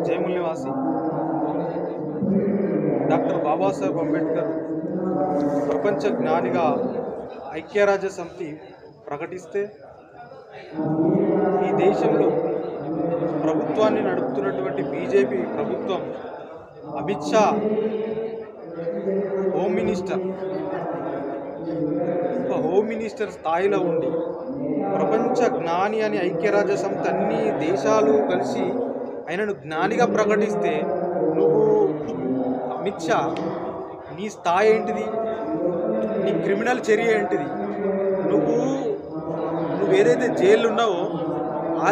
జయముల్నివాసి doctor Babasaheb Ambedkar ప్రపంచ జ్ఞానిగా ఐక్యరాజ్య సమితి ప్రకటిస్తే ఈ దేశంలో ప్రభుత్వాన్ని నడుపుతున్నటువంటి బీజేపీ ప్రభుత్వం అమిత్ షా హోమ్ మినిస్టర్ స్థాయిలో ఉండి ప్రపంచ జ్ఞాని అని ఐక్యరాజ్య సమితి అన్ని దేశాలు కలిసి ఆయనను జ్ఞానిగా ప్రకటిస్తే నువ్వు అమిత్ షా నీ స్థాయి ఏంటిది, నీ క్రిమినల్ చర్య ఏంటిది? నువ్వేదైతే జైలు ఉన్నావో ఆ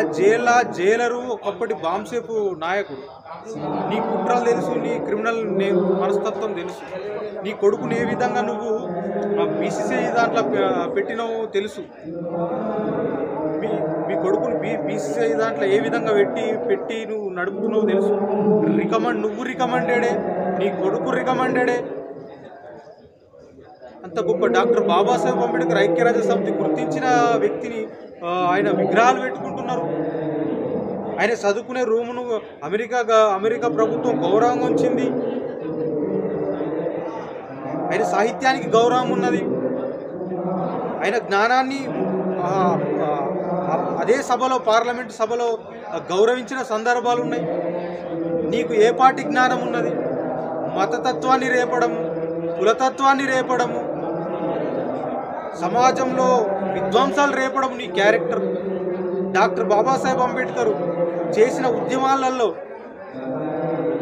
జైలరు ఒకప్పటి బాంసేపు నాయకుడు. నీ కుట్రలు తెలుసు, నీ క్రిమినల్ మనస్తత్వం తెలుసు. నీ కొడుకుని ఏ విధంగా నువ్వు బీసీసీఐ దాంట్లో పెట్టినావు తెలుసు. మీ కొడుకుని బీసీసీఐ దాంట్లో ఏ విధంగా పెట్టి నువ్వు నడుపుతున్నావు తెలుసు. నువ్వు రికమెండెడే, నీ కొడుకు రికమెండెడే. అంత గొప్ప డాక్టర్ బాబాసాహెబ్ అంబేద్కర్ ఐక్యరాజ్య సమితి గుర్తించిన వ్యక్తిని ఆయన విగ్రహాలు పెట్టుకుంటున్నారు. ఆయన చదువుకునే రూమును అమెరికా ప్రభుత్వం గౌరవంగా ఉంచింది. ఆయన సాహిత్యానికి గౌరవం ఉన్నది. ఆయన జ్ఞానాన్ని అదే సభలో, పార్లమెంటు సభలో గౌరవించిన సందర్భాలు ఉన్నాయి. నీకు ఏ పార్టీ జ్ఞానం ఉన్నది? మతతత్వాన్ని రేపడము, కులతత్వాన్ని రేపడము, సమాజంలో విధ్వంసాలు రేపడం నీ క్యారెక్టర్. డాక్టర్ బాబాసాహెబ్ అంబేద్కర్ చేసిన ఉద్యమాలలో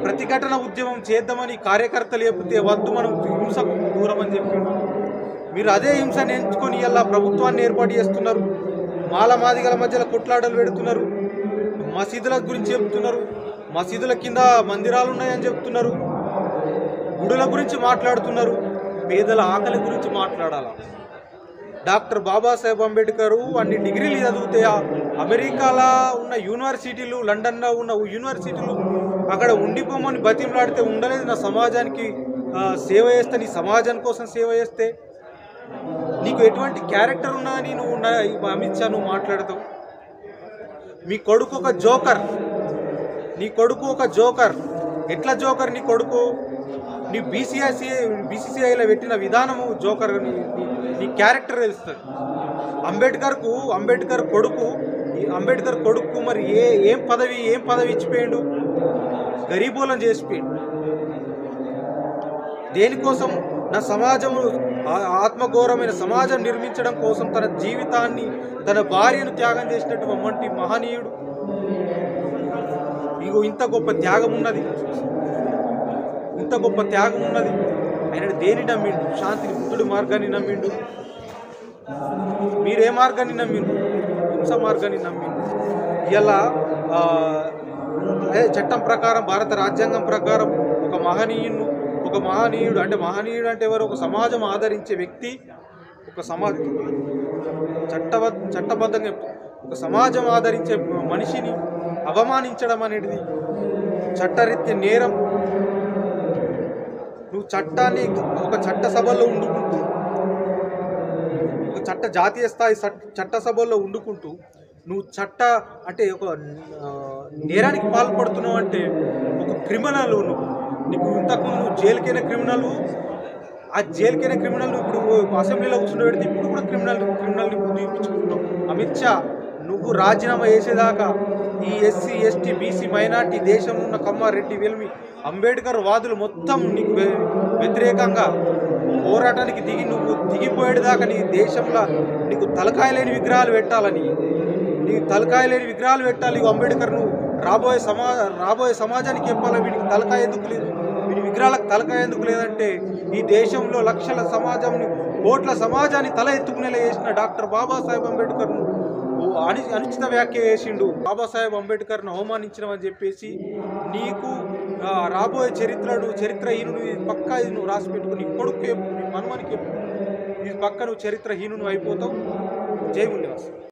ప్రతిఘటన ఉద్యమం చేద్దామని కార్యకర్తలు చెబితే వద్దు, మనం హింసకు దూరం అని చెప్పిండు. మీరు అదే హింసను ఎంచుకొని ఇలా ప్రభుత్వాన్ని ఏర్పాటు చేస్తున్నారు. మాదిగల మధ్యలో కొట్లాటలు పెడుతున్నారు. మసీదుల గురించి చెప్తున్నారు. మసీదుల కింద మందిరాలు ఉన్నాయని చెప్తున్నారు. గుడుల గురించి మాట్లాడుతున్నారు. పేదల ఆకలి గురించి మాట్లాడాలా? డాక్టర్ బాబాసాహెబ్ అంబేద్కర్ అన్ని డిగ్రీలు చదివితే అమెరికాలో ఉన్న యూనివర్సిటీలు, లండన్లో ఉన్న యూనివర్సిటీలు అక్కడ ఉండిపోమని బతిమలాడితే ఉండలేదు. నా సమాజానికి సేవ చేస్తే, నీ సమాజం కోసం సేవ చేస్తే నీకు ఎటువంటి క్యారెక్టర్ ఉన్నదని నువ్వు అమిత్ షా నువ్వు మాట్లాడతావు. నీ కొడుకు ఒక జోకర్. ఎట్లా జోకర్ నీ కొడుకు? నీ బీసీసీఐలో పెట్టిన విధానము జోకర్. నీ క్యారెక్టర్ తెలుస్తుంది. అంబేద్కర్ కొడుకు మరి ఏం పదవి ఇచ్చిపోయాడు? గరీబోలను చేసిపోయాడు. దేనికోసం? నా సమాజము, ఆత్మగౌరవమైన సమాజం నిర్మించడం కోసం తన జీవితాన్ని, తన భార్యను త్యాగం చేసినటువంటి మహనీయుడు. ఇంత గొప్ప త్యాగం ఉన్నది. ఆయన దేని నమ్మిండు? శాంతిని, బుద్ధుడి మార్గాన్ని నమ్మిండు. మీరే మార్గాన్ని నమ్మిండు? హింస మార్గాన్ని నమ్మిండు. ఇలా చట్టం ప్రకారం, భారత రాజ్యాంగం ప్రకారం ఒక మహనీయుడు అంటే ఎవరు? ఒక సమాజం ఆదరించే వ్యక్తి. చట్టబద్ధంగా ఒక సమాజం ఆదరించే మనిషిని అవమానించడం అనేది చట్టరీత్యా నేరం. నువ్వు చట్టాన్ని ఒక చట్టసభలో ఉండుకుంటూ, జాతీయ స్థాయి చట్టసభల్లో ఉండుకుంటూ నువ్వు ఒక నేరానికి పాల్పడుతున్నావు అంటే ఒక క్రిమినల్. నీకు ఇంతకుముందు నువ్వు జైలుకైన క్రిమినల్. ఆ జైలుకైన క్రిమినల్ ఇప్పుడు అసెంబ్లీలో కూర్చుండబెడితే ఇప్పుడు కూడా క్రిమినల్ని చూపించుకుంటున్నావు. అమిత్ షా, నువ్వు రాజీనామా చేసేదాకా ఈ ఎస్సీ, ఎస్టీ, బీసీ, మైనార్టీ, దేశంలో ఉన్న కమ్మ, రెడ్డి, వెల్మి, అంబేద్కర్ వాదులు మొత్తం నీకు వ్యతిరేకంగా పోరాటానికి నువ్వు దిగిపోయేదాకా నీ దేశంలో నీకు తలకాయ లేని విగ్రహాలు పెట్టాలని, అంబేద్కర్ను రాబోయే సమాజానికి చెప్పాలి. వీడికి తలకాయ ఎందుకు లేదు? వీడి విగ్రహాలకు తలకాయ ఎందుకు లేదంటే ఈ దేశంలో లక్షల సమాజంని, కోట్ల సమాజాన్ని తల ఎత్తుకునేలా చేసిన డాక్టర్ బాబాసాహెబ్ అంబేద్కర్ను అనుచిత వ్యాఖ్య చేసిండు. బాబాసాహెబ్ అంబేద్కర్ను అవమానించినవని చెప్పేసి నీకు రాబోయే చరిత్రహీనుడు పక్కా ఇది నువ్వు రాసి పెట్టుకుని కొడుకు నీ మనవనికి ఇది పక్క నువ్వు చరిత్రహీనుడు అయిపోతావు. జై ముల్నివాస్.